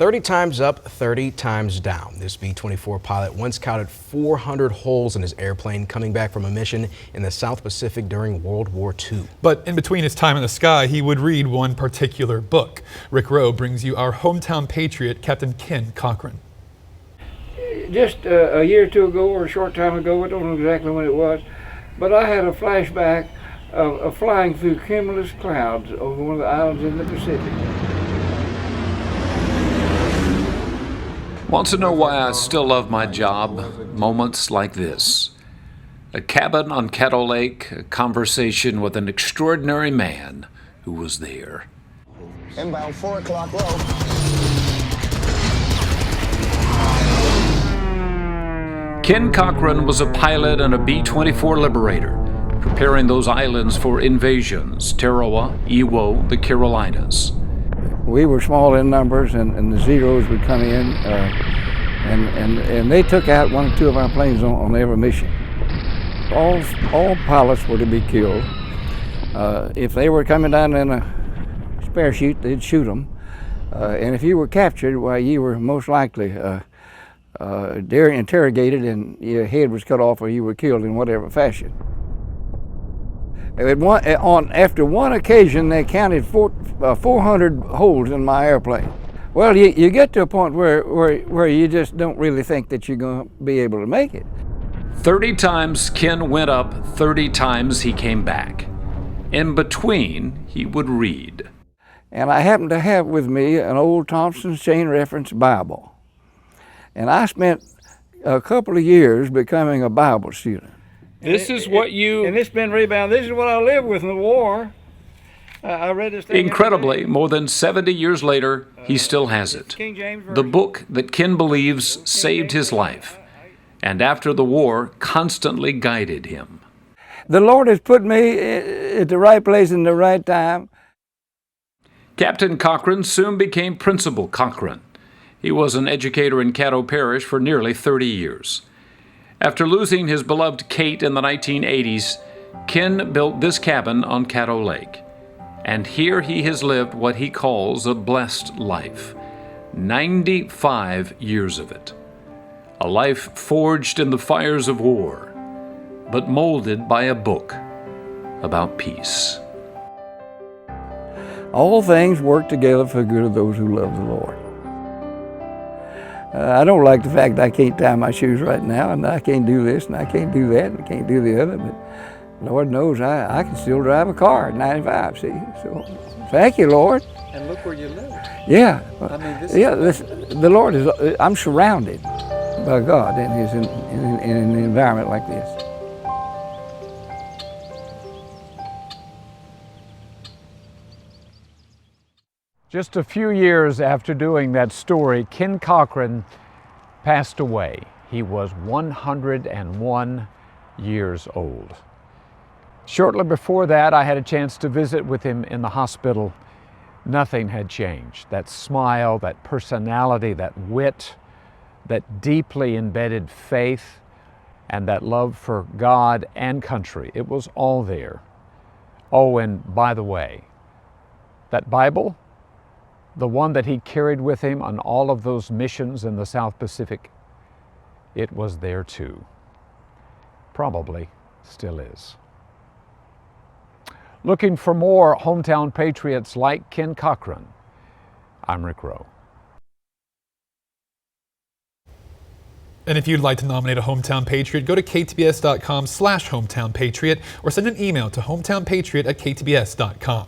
30 times up, 30 times down. This B-24 pilot once counted 400 holes in his airplane coming back from a mission in the South Pacific during World War II. But in between his time in the sky, he would read one particular book. Rick Rowe brings you our hometown patriot, Captain Ken Cochran. Just a year or two ago, or a short time ago, I don't know exactly when it was, but I had a flashback of flying through cumulus clouds over one of the islands in the Pacific. Want to know why I still love my job? Moments like this. A cabin on Caddo Lake, a conversation with an extraordinary man who was there. Inbound 4 o'clock low. Ken Cochran was a pilot on a B-24 Liberator, preparing those islands for invasions, Tarawa, Iwo, the Carolinas. We were small in numbers, and the Zeros would come in, and they took out one or two of our planes on every mission. All pilots were to be killed. If they were coming down in a spare chute, they'd shoot them. And if you were captured, well, you were most likely interrogated, and your head was cut off, or you were killed in whatever fashion. After one occasion, they counted 400 holes in my airplane. Well, you get to a point where you just don't really think that you're going to be able to make it. 30 times Ken went up, 30 times he came back. In between, he would read. And I happened to have with me an old Thompson's Chain Reference Bible. And I spent a couple of years becoming a Bible student. This is what you... And it's been rebound. This is what I lived with in the war. I read this thing. Incredibly, more than 70 years later, he still has it. The book that Ken believes saved his life, and after the war, constantly guided him. The Lord has put me at the right place in the right time. Captain Cochran soon became Principal Cochran. He was an educator in Caddo Parish for nearly 30 years. After losing his beloved Kate in the 1980s, Ken built this cabin on Caddo Lake. And here he has lived what he calls a blessed life. 95 years of it. A life forged in the fires of war, but molded by a book about peace. All things work together for the good of those who love the Lord. I don't like the fact that I can't tie my shoes right now, and I can't do this, and I can't do that, and I can't do the other, but Lord knows I can still drive a car at 95, see? So, thank you, Lord. And look where you lived. Yeah. I mean, the Lord is, I'm surrounded by God in an environment like this. Just a few years after doing that story, Ken Cochran passed away. He was 101 years old. Shortly before that, I had a chance to visit with him in the hospital. Nothing had changed. That smile, that personality, that wit, that deeply embedded faith, and that love for God and country. It was all there. Oh, and by the way, that Bible, the one that he carried with him on all of those missions in the South Pacific, it was there too. Probably still is. Looking for more hometown patriots like Ken Cochran, I'm Rick Rowe. And if you'd like to nominate a hometown patriot, go to ktbs.com/hometownpatriot or send an email to hometownpatriot@ktbs.com.